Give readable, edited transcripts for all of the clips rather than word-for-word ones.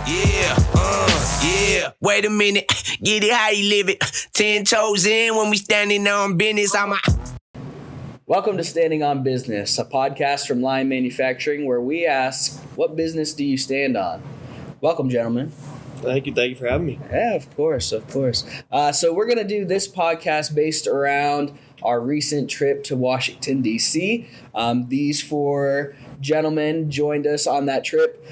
Yeah. Wait a minute, get it how you live it. 10 toes in when we standing on business. Welcome to Standing on Business, a podcast from Layton Manufacturing where we ask, what business do you stand on? Welcome, gentlemen. Thank you for having me. Yeah, of course. So we're going to do this podcast based around our recent trip to Washington, D.C. These four gentlemen joined us on that trip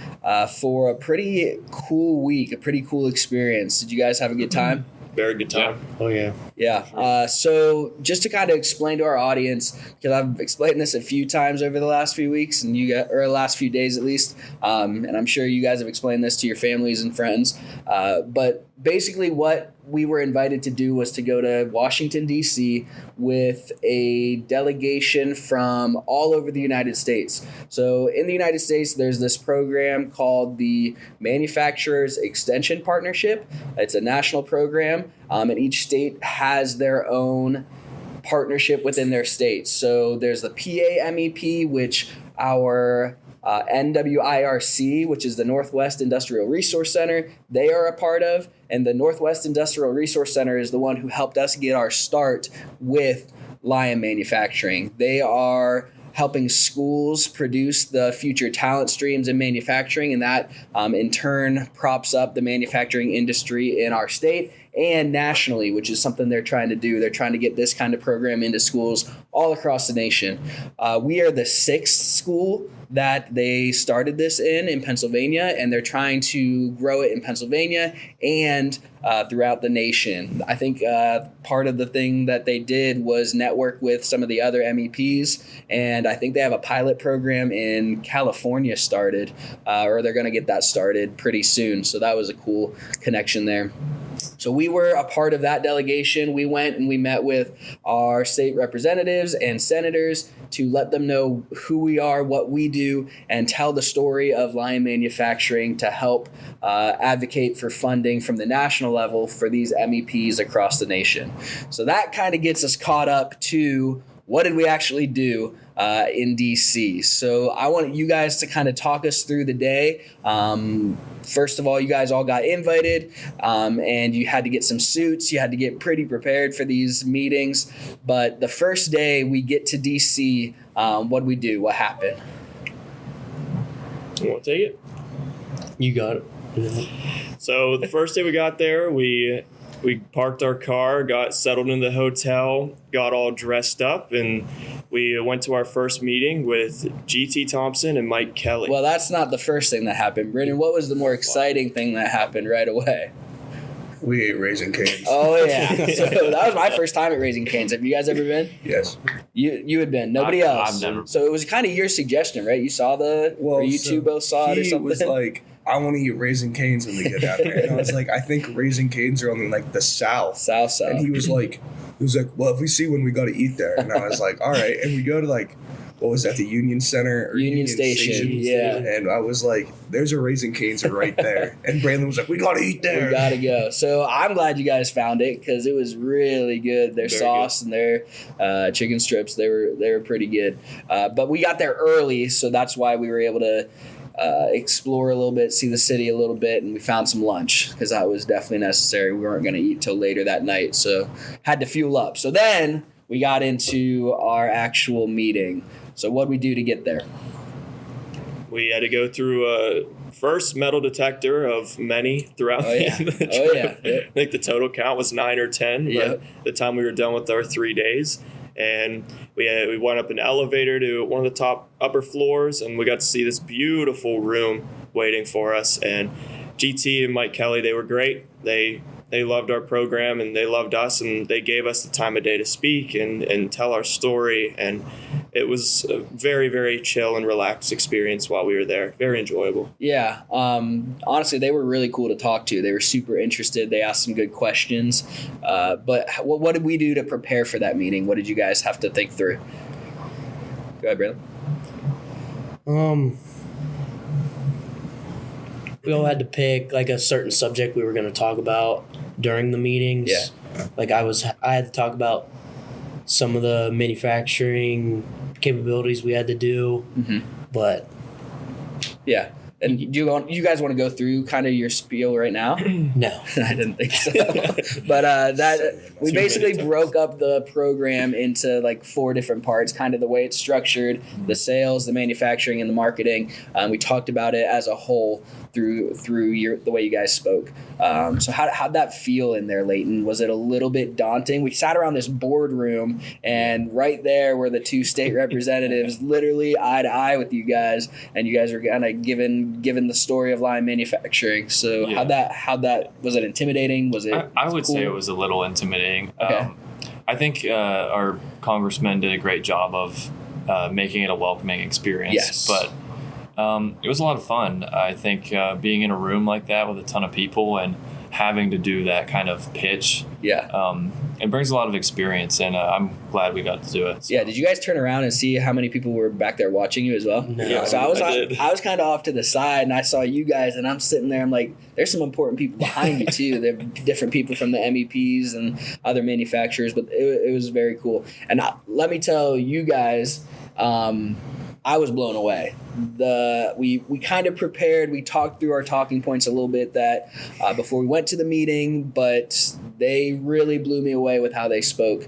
for a pretty cool week, a pretty cool experience. Did you guys have a good time? Very good time. Oh, yeah. Yeah. So just to kind of explain to our audience, because I've explained this a few times over the last few weeks or last few days at least, and I'm sure you guys have explained this to your families and friends. But basically what we were invited to do was to go to Washington, D.C. with a delegation from all over the United States. So in the United States, there's this program called the Manufacturers Extension Partnership. It's a national program, and each state has their own partnership within their state. So there's the PA MEP, which our NWIRC, which is the Northwest Industrial Resource Center, they are a part of. And the Northwest Industrial Resource Center is the one who helped us get our start with Layton Manufacturing. They are helping schools produce the future talent streams in manufacturing, and that in turn props up the manufacturing industry in our state and nationally, which is something they're trying to do. They're trying to get this kind of program into schools all across the nation. We are the sixth school that they started this in Pennsylvania, and they're trying to grow it in Pennsylvania and throughout the nation. I think part of the thing that they did was network with some of the other MEPs, and I think they have a pilot program in California started, or they're going to get that started pretty soon. So that was a cool connection there. So we were a part of that delegation. We went and we met with our state representatives and senators to let them know who we are, what we do, and tell the story of Layton Manufacturing to help advocate for funding from the national level for these MEPs across the nation. So that kind of gets us caught up to what did we actually do in D.C. So I want you guys to kind of talk us through the day. First of all, you guys all got invited, and you had to get some suits. You had to get pretty prepared for these meetings. But the first day we get to D.C., what'd we do? What happened? You want to take it? You got it. So the first day we got there, we parked our car, got settled in the hotel, got all dressed up, and we went to our first meeting with G.T. Thompson and Mike Kelly. Well, that's not the first thing that happened. Brynden, what was the more exciting thing that happened right away? We ate Raising Cane's. Oh, yeah. So that was my first time at Raising Cane's. Have you guys ever been? Yes. You had been. Nobody else. I've never. So it was kind of your suggestion, right? You saw or you two both saw it or something? He was like, I want to eat Raising Cane's when we get out there. And I was like, I think Raising Cane's are only like the South. South. And he was like, well, if we see one, we got to eat there. And I was like, all right. And we go to like, what was that, the Union Center? Or Union Station, yeah. And I was like, there's a Raising Cane's right there. And Braylon was like, we got to eat there. We got to go. So I'm glad you guys found it because it was really good. Their sauce and their chicken strips, they were pretty good. But we got there early, so that's why we were able to explore a little bit, see the city a little bit, and we found some lunch because that was definitely necessary. We weren't going to eat till later that night, so had to fuel up. So then we got into our actual meeting. So what'd we do to get there? We had to go through a first metal detector of many throughout the trip. Yeah. I think the total count was 9 or 10 by the time we were done with our 3 days. And we went up an elevator to one of the top upper floors, and we got to see this beautiful room waiting for us. And GT and Mike Kelly, they were great. They loved our program, and they loved us, and they gave us the time of day to speak and tell our story. And it was a very, very chill and relaxed experience while we were there. Very enjoyable. Yeah. Honestly, they were really cool to talk to. They were super interested. They asked some good questions. But what did we do to prepare for that meeting? What did you guys have to think through? Go ahead, Braylon. We all had to pick like a certain subject we were going to talk about during the meetings. Yeah. Like I had to talk about some of the manufacturing capabilities we had to do, but yeah. And do you guys want to go through kind of your spiel right now? No. I didn't think so. But we basically broke up the program into like 4 different parts, kind of the way it's structured, the sales, the manufacturing, and the marketing. We talked about it as a whole through the way you guys spoke. So how'd that feel in there, Layton? Was it a little bit daunting? We sat around this boardroom, and right there were the 2 state representatives, literally eye to eye with you guys, and you guys were kind of given the story of line manufacturing. So how'd that was it intimidating? Was it? I would cool? say it was a little intimidating. Okay. I think our congressman did a great job of making it a welcoming experience. Yes. But it was a lot of fun. I think being in a room like that with a ton of people and having to do that kind of pitch, it brings a lot of experience, and I'm glad we got to do it. So. Yeah, did you guys turn around and see how many people were back there watching you as well? No. Yeah, So I I was kind of off to the side, and I saw you guys, and I'm sitting there. I'm like, there's some important people behind you too. There are different people from the MEPs and other manufacturers, but it was very cool. And let me tell you guys, I was blown away. We kind of prepared. We talked through our talking points a little bit that before we went to the meeting, but they really blew me away with how they spoke.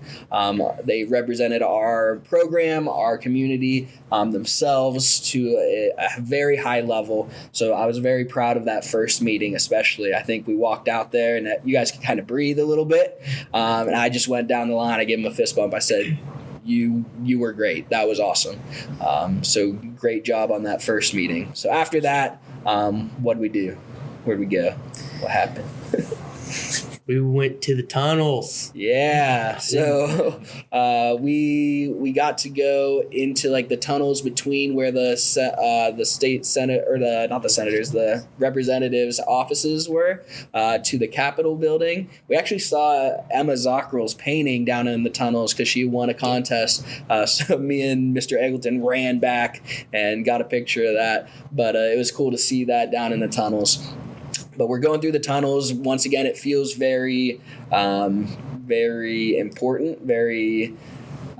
They represented our program, our community, themselves to a very high level. So I was very proud of that first meeting, especially. I think we walked out there and you guys could kind of breathe a little bit. And I just went down the line. I gave them a fist bump. I said, You were great. That was awesome. So great job on that first meeting. So after that, what'd we do? Where'd we go? What happened? We went to the tunnels. Yeah. So we got to go into like the tunnels between where the state senate or the representatives' offices were to the Capitol building. We actually saw Emma Zockerl's painting down in the tunnels because she won a contest. So me and Mr. Eggleton ran back and got a picture of that. But it was cool to see that down in the tunnels. But we're going through the tunnels. Once again, it feels very, very important, very,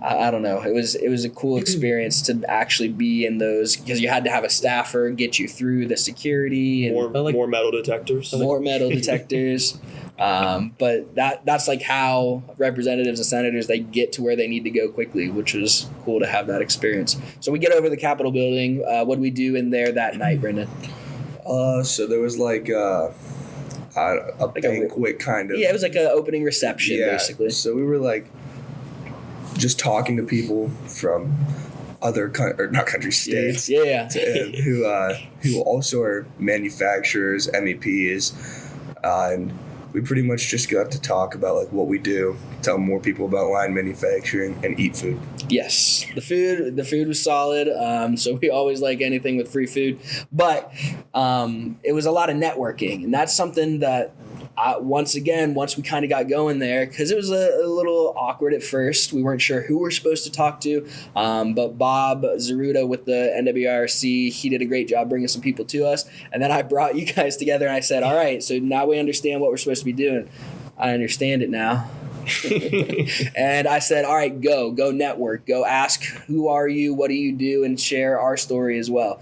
I don't know. It was a cool experience to actually be in those because you had to have a staffer get you through the security and more metal detectors. More metal detectors. But that's like how representatives and senators, they get to where they need to go quickly, which was cool to have that experience. So we get over the Capitol building. What did we do in there that night, Brynden? So there was like a banquet kind of. Yeah, it was like an opening reception, basically. So we were like just talking to people from other states. Yeah. Who also are manufacturers, MEPs, and we pretty much just got to talk about like what we do, tell more people about line manufacturing, and eat food. Yes, the food was solid. So we always like anything with free food, but it was a lot of networking, and that's something that once we kind of got going there, because it was a little awkward at first. We weren't sure who we're supposed to talk to, but Bob Zaruda with the NWIRC, he did a great job bringing some people to us. And then I brought you guys together and I said, all right, so now we understand what we're supposed to be doing. I understand it now. And I said, all right, go network, go ask, who are you, what do you do, and share our story as well.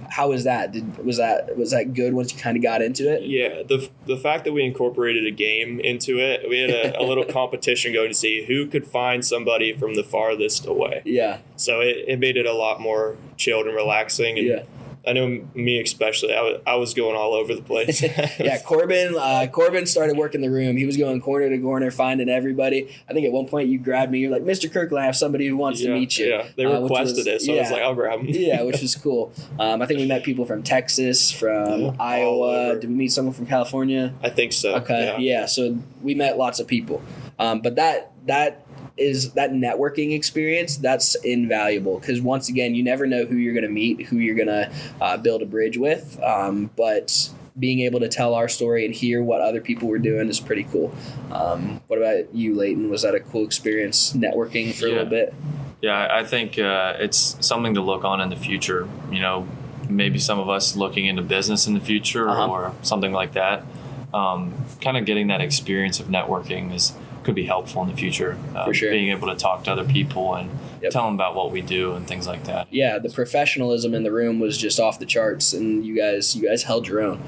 How was that? Was that good once you kind of got into it? Yeah, the fact that we incorporated a game into it, we had a little competition going to see who could find somebody from the farthest away. Yeah. So it made it a lot more chilled and relaxing. And I know me especially, I was going all over the place. Yeah, Corbyn started working the room. He was going corner to corner, finding everybody. I think at one point you grabbed me. You're like, Mr. Kirkland, I have somebody who wants to meet you. Yeah, they requested it, so I was like, I'll grab them. Yeah, which was cool. I think we met people from Texas, from Iowa. Did we meet someone from California? I think so. Okay, yeah. So we met lots of people. But that networking experience, that's invaluable because once again, you never know who you're going to meet, who you're going to build a bridge with. But being able to tell our story and hear what other people were doing is pretty cool. What about you, Layton? Was that a cool experience networking for a little bit? Yeah, I think it's something to look on in the future. You know, maybe some of us looking into business in the future or something like that. Kind of getting that experience of networking could be helpful in the future. For sure. Being able to talk to other people and tell them about what we do and things like that. Yeah, the professionalism in the room was just off the charts, and you guys held your own,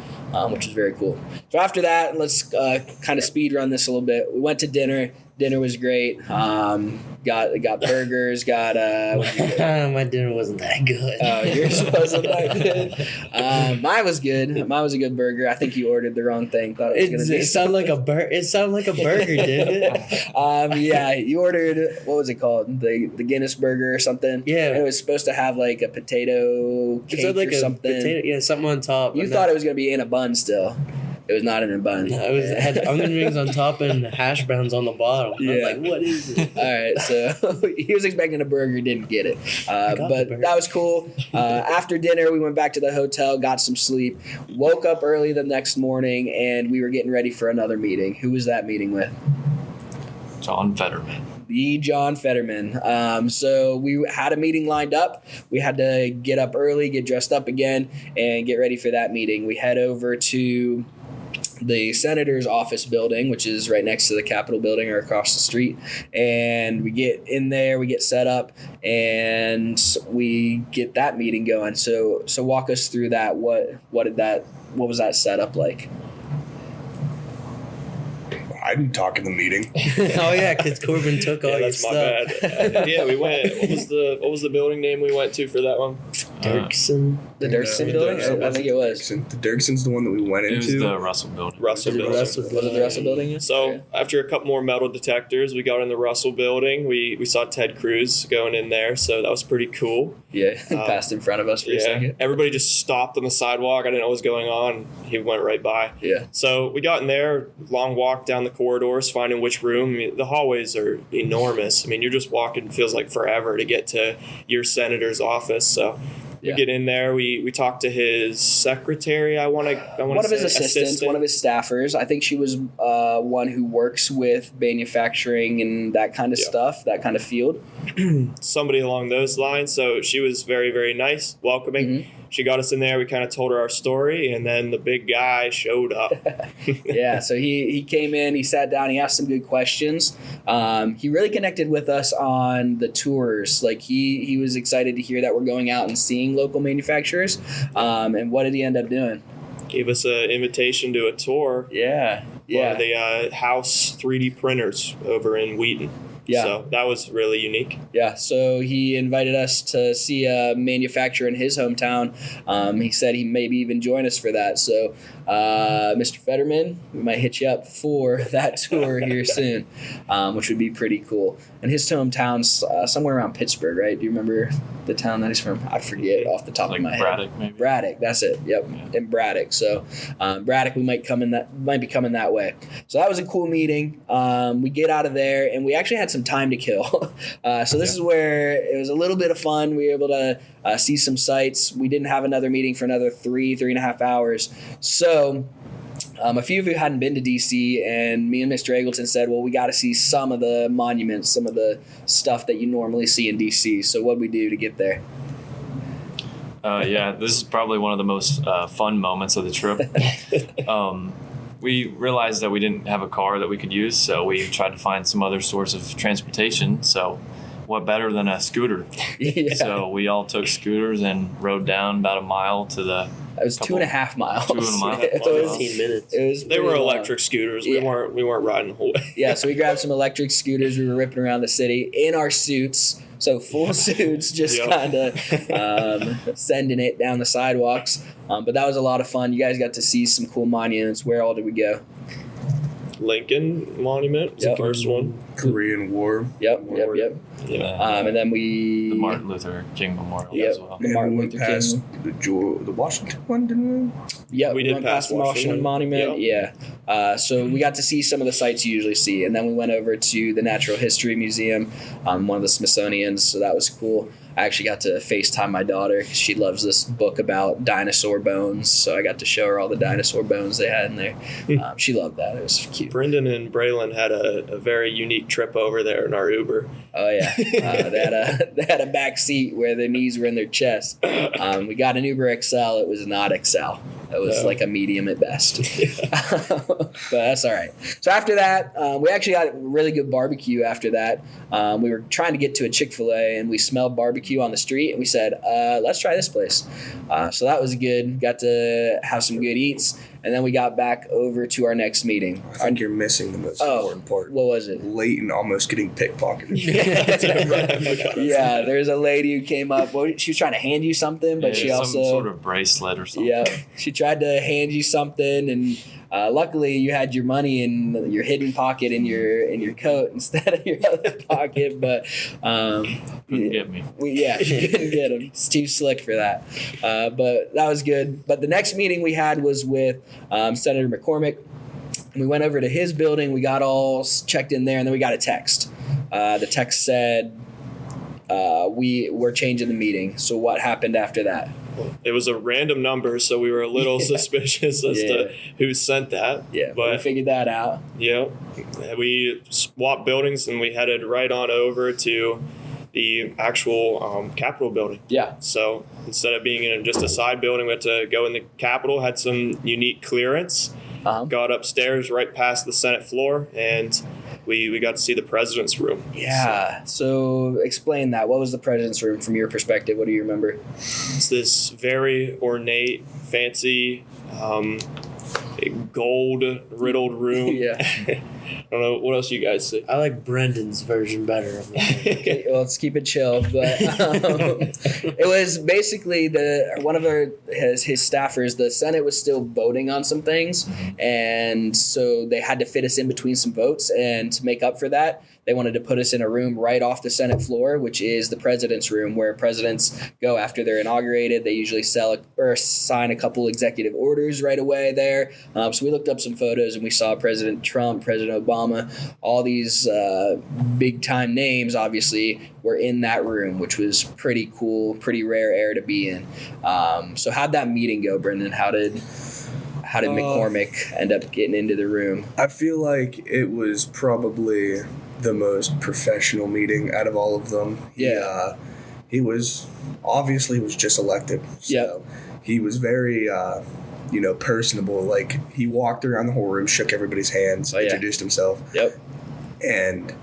which was very cool. So after that, let's kind of speed run this a little bit. We went to dinner. Dinner was great. Got burgers. Got my dinner wasn't that good. Oh, yours wasn't that good. Mine was good. Mine was a good burger. I think you ordered the wrong thing. Thought it was It sounded like a burger. It sounded like a burger, didn't it? Yeah, you ordered, what was it called? The Guinness burger or something. Yeah, and it was supposed to have like a potato cake like or something. Potato, something on top. You thought it was gonna be in a bun still. It was not in a bun. No, it had onion rings on top and hash browns on the bottom. Yeah. I was like, what is it? All right, so he was expecting a burger, didn't get it. But that was cool. After dinner, we went back to the hotel, got some sleep, woke up early the next morning, and we were getting ready for another meeting. Who was that meeting with? John Fetterman. The John Fetterman. So we had a meeting lined up. We had to get up early, get dressed up again, and get ready for that meeting. We head over to the senator's office building, which is right next to the Capitol building or across the street. And we get in there, we get set up, and we get that meeting going. So walk us through that. What was that setup like? I didn't talk in the meeting. Oh yeah, because Corbyn took all your stuff. That's my bad. Yeah, we went. What was the building name we went to for that one? Dirksen. The Dirksen building? I think it was. The Dirksen's the one that we went into. It was the Russell building. Russell building. Was it the Russell building? So after a couple more metal detectors, we got in the Russell building. We saw Ted Cruz going in there, so that was pretty cool. Yeah, he passed in front of us for a second. Everybody just stopped on the sidewalk. I didn't know what was going on. He went right by. Yeah. So we got in there, long walk down the corridors, finding which room. I mean, the hallways are enormous. I mean, you're just walking, it feels like forever to get to your senator's office. So we get in there. We talked to his secretary. One of his assistants, one of his staffers. I think she was one who works with manufacturing and that kind of stuff, that kind of field. Somebody along those lines. So she was very, very nice, welcoming. Mm-hmm. She got us in there. We kind of told her our story, and then the big guy showed up. Yeah, so he came in, he sat down, he asked some good questions. He really connected with us on the tours. Like he was excited to hear that we're going out and seeing local manufacturers. And what did he end up doing? Gave us an invitation to a tour. Yeah. One of the house 3D printers over in Wheaton. Yeah. So that was really unique. Yeah. So he invited us to see a manufacturer in his hometown. He said he maybe even join us for that. So, Mr. Fetterman, we might hit you up for that tour here soon, which would be pretty cool. And his hometown's somewhere around Pittsburgh, right? Do you remember the town that he's from? I forget off the top of my head. Braddock, maybe. Braddock, that's it. Yep, yeah. In Braddock. So, Braddock, we might be coming that way. So that was a cool meeting. We get out of there, and we actually had some time to kill. So this is where it was a little bit of fun. We were able to see some sights. We didn't have another meeting for another 3.5 hours. So a few of you hadn't been to DC, and me and Mr. Eggleton said, well, we got to see some of the monuments, some of the stuff that you normally see in DC. So what'd we do to get there? Yeah, this is probably one of the most fun moments of the trip. We realized that we didn't have a car that we could use, so we tried to find some other source of transportation. So what better than a scooter? Yeah. So we all took scooters and rode down about a mile to the... It was 2.5 miles. 2.5 miles. It was 15 minutes. They were electric scooters. We weren't riding the whole way. Yeah, so we grabbed some electric scooters. We were ripping around the city in our suits. So full suits, just kind of sending it down the sidewalks. But that was a lot of fun. You guys got to see some cool monuments. Where all did we go? Lincoln Monument was the first one. Korean War. Yep. Yeah. And then the Martin Luther King Memorial as well. And we went past the Washington one, didn't we? Yeah, we went past the Washington Monument. Yep. Yeah. So we got to see some of the sites you usually see. And then we went over to the Natural History Museum, one of the Smithsonian's. So that was cool. I actually got to FaceTime my daughter. She loves this book about dinosaur bones. So I got to show her all the dinosaur bones they had in there. She loved that. It was cute. Brynden and Braylon had a very unique trip over there in our Uber. Oh, yeah. They had a back seat where their knees were in their chest. We got an Uber XL. It was not XL. It was like a medium at best. but that's all right. So after that, we actually got really good barbecue after that. We were trying to get to a Chick-fil-A, and we smelled barbecue on the street, and we said, let's try this place. So that was good. Got to have some good eats. And then we got back over to our next meeting. I think you're missing the most important part. What was it? Layton almost getting pickpocketed. Yeah, there's a lady who came up. She was trying to hand you something, but she also... some sort of bracelet or something. Yeah, she tried to hand you something, and luckily you had your money in your hidden pocket in your coat instead of your other pocket. But couldn't get me. She couldn't get him. It's too slick for that. But that was good. But the next meeting we had was with Senator McCormick. And we went over to his building. We got all checked in there, and then we got a text. The text said, we're changing the meeting. So what happened after that? It was a random number, so we were a little suspicious as to who sent that. Yeah, but we figured that out. Yeah, we swapped buildings, and we headed right on over to the actual Capitol building. Yeah. So instead of being in just a side building, we had to go in the Capitol, had some unique clearance, got upstairs right past the Senate floor, and we got to see the president's room. Yeah. So explain that. What was the president's room from your perspective? What do you remember? It's this very ornate, fancy, gold riddled room. Yeah. I don't know what else you guys see. I like Brendan's version better of that. Okay, well, let's keep it chill. But it was basically one of his staffers. The Senate was still voting on some things, and so they had to fit us in between some votes. And to make up for that, they wanted to put us in a room right off the Senate floor, which is the president's room, where presidents go after they're inaugurated. They usually sign a couple executive orders right away there. So we looked up some photos, and we saw President Trump, President Obama, all these big-time names, obviously, were in that room, which was pretty cool, pretty rare air to be in. So how'd that meeting go, Brynden? How did McCormick end up getting into the room? I feel like it was probably the most professional meeting out of all of them. He was just elected. So he was very personable. Like, he walked around the whole room, shook everybody's hands, introduced himself. Yep. And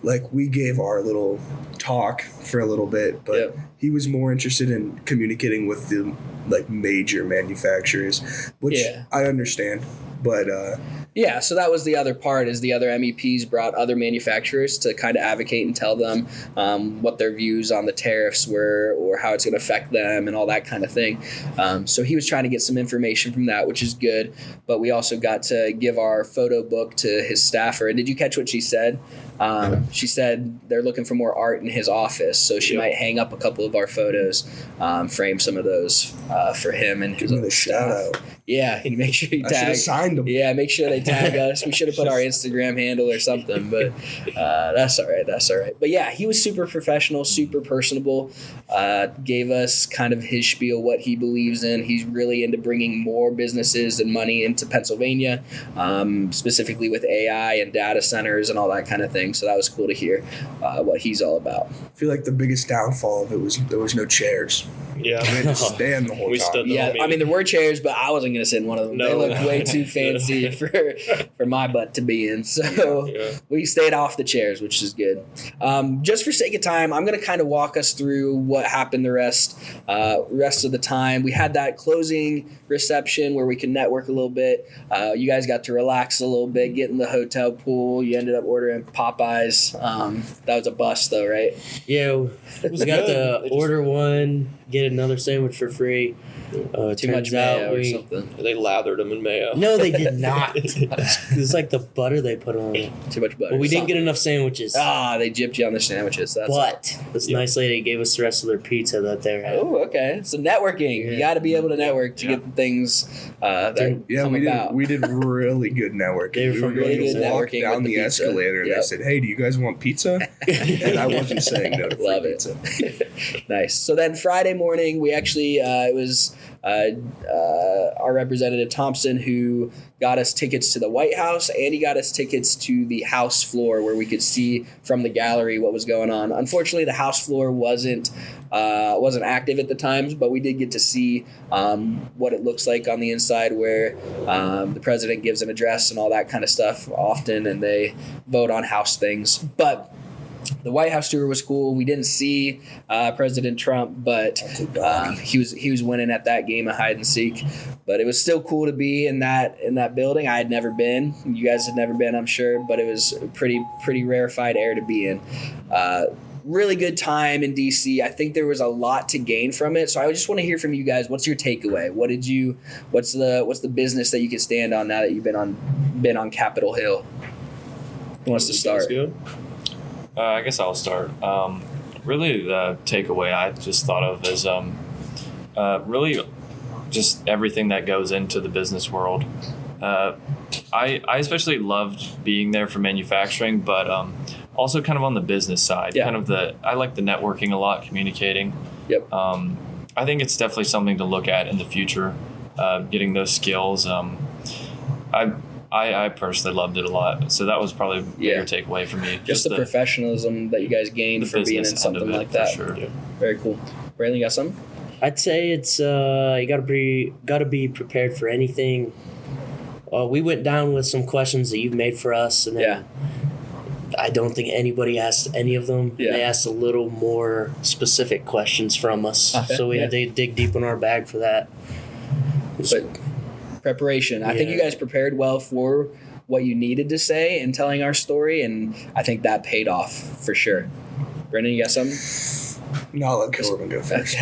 like, we gave our little talk for a little bit, but he was more interested in communicating with the major manufacturers, which I understand. But so that was the other part, is the other MEPs brought other manufacturers to kind of advocate and tell them what their views on the tariffs were, or how it's going to affect them and all that kind of thing. So he was trying to get some information from that, which is good. But we also got to give our photo book to his staffer. And did you catch what she said? She said they're looking for more art in his office, so she might hang up a couple of our photos, frame some of those for him and his other shout out. Yeah, and make sure you tag. I should have signed them. Yeah, make sure they tag us. We should have put our Instagram handle or something, but that's all right. That's all right. But yeah, he was super professional, super personable. Gave us kind of his spiel, what he believes in. He's really into bringing more businesses and money into Pennsylvania, specifically with AI and data centers and all that kind of thing. So that was cool to hear what he's all about. I feel like the biggest downfall of it was there was no chairs. Yeah. We had to stand the whole time. Yeah, I mean, there were chairs, but I wasn't going to sit in one of them. No. They looked way too fancy for my butt to be in. So we stayed off the chairs, which is good. Just for sake of time, I'm going to kind of walk us through what happened the rest of the time. We had that closing reception where we could network a little bit. You guys got to relax a little bit, get in the hotel pool. You ended up ordering Popeyes. That was a bust, though, right? Yeah, we got to order one, get another sandwich for free. Too much mayo or something. They lathered them in mayo. No, they did not. It's like the butter they put on it. Too much butter. Well, we didn't get enough sandwiches. They gypped you on the sandwiches. But this nice lady gave us the rest of their pizza that they had. Oh, okay. So networking. You got to be able to network to get the things that come about. We did really good networking. They were from really good walk networking down with the the pizza. escalator, and they said, "Hey, do you guys want pizza?" And I wasn't saying no to free Love it. pizza. Nice. So then Friday morning, morning. We actually, it was our representative Thompson who got us tickets to the White House, and he got us tickets to the House floor where we could see from the gallery what was going on. Unfortunately, the House floor wasn't active at the time, but we did get to see what it looks like on the inside, where the president gives an address and all that kind of stuff often, and they vote on House things. But the White House tour was cool. We didn't see President Trump, but he was winning at that game of hide and seek. But it was still cool to be in that building. I had never been. You guys had never been, I'm sure, but it was a pretty rarefied air to be in. Really good time in DC. I think there was a lot to gain from it. So I just want to hear from you guys. What's your takeaway? What's the business that you can stand on now that you've been on Capitol Hill? Who wants to start? I guess I'll start. Really, the takeaway I just thought of is really just everything that goes into the business world. I especially loved being there for manufacturing, but also kind of on the business side. Yeah. I like the networking a lot, communicating. Yep. I think it's definitely something to look at in the future, getting those skills. I personally loved it a lot. So that was probably a bigger takeaway for me. Just the professionalism that you guys gained from being in something like that. Sure. Yeah. Very cool. Braylon, you got something? I'd say it's you gotta be prepared for anything. We went down with some questions that you've made for us, and then I don't think anybody asked any of them. Yeah. They asked a little more specific questions from us, so we had to dig deep in our bag for that. But preparation. I think you guys prepared well for what you needed to say in telling our story, and I think that paid off for sure. Brynden, you got something? No, I'll let Corbyn go first.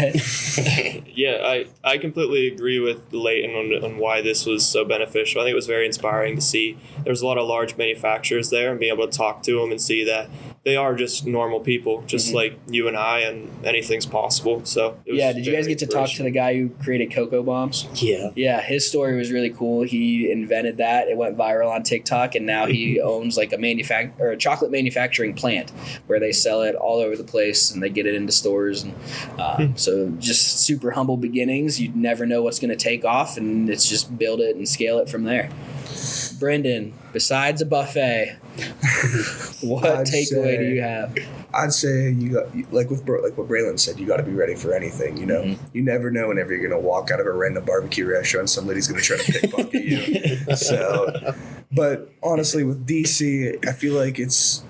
Yeah, I completely agree with Layton on why this was so beneficial. I think it was very inspiring to see there was a lot of large manufacturers there and being able to talk to them and see that they are just normal people, just like you and I, and anything's possible. So it was did you guys get to talk to the guy who created cocoa bombs? Yeah, his story was really cool. He invented that. It went viral on TikTok, and now he owns like a chocolate manufacturing plant where they sell it all over the place and they get it into stores. And so just super humble beginnings. You never know what's going to take off, and it's just build it and scale it from there. Brynden, besides a buffet, what takeaway do you have? I'd say you got like what Braylon said. You got to be ready for anything. You know, you never know whenever you're gonna walk out of a random barbecue restaurant, some lady's gonna try to pickpocket you. So, but honestly, with DC, I feel like it's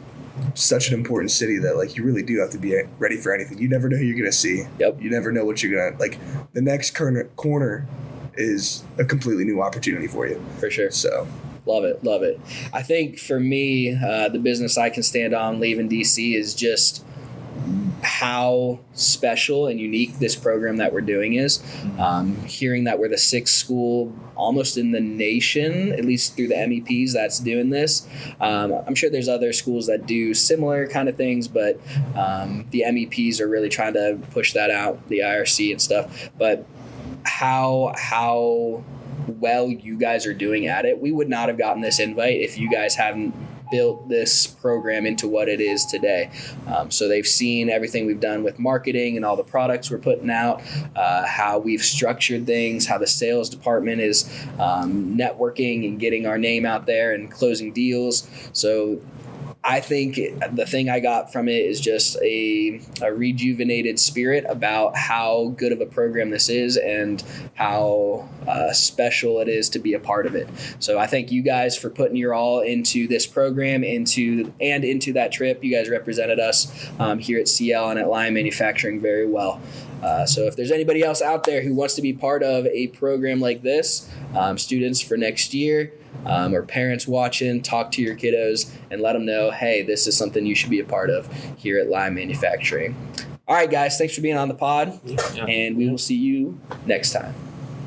such an important city that like you really do have to be ready for anything. You never know who you're gonna see. Yep. You never know what you're gonna like. The next corner is a completely new opportunity for you. For sure. So. Love it. I think for me, the business I can stand on leaving DC is just how special and unique this program that we're doing is. Hearing that we're the 6th school almost in the nation, at least through the MEPs, that's doing this. I'm sure there's other schools that do similar kind of things, but the MEPs are really trying to push that out, the IRC and stuff. But how well you guys are doing at it. We would not have gotten this invite if you guys hadn't built this program into what it is today. So they've seen everything we've done with marketing and all the products we're putting out, how we've structured things, how the sales department is networking and getting our name out there and closing deals. So I think the thing I got from it is just a rejuvenated spirit about how good of a program this is and how special it is to be a part of it. So I thank you guys for putting your all into this program, into that trip. You guys represented us here at CL and at Lion Manufacturing very well. So if there's anybody else out there who wants to be part of a program like this, students for next year, or parents watching, talk to your kiddos and let them know, hey, this is something you should be a part of here at Lion Manufacturing. All right, guys, thanks for being on the pod, and we will see you next time.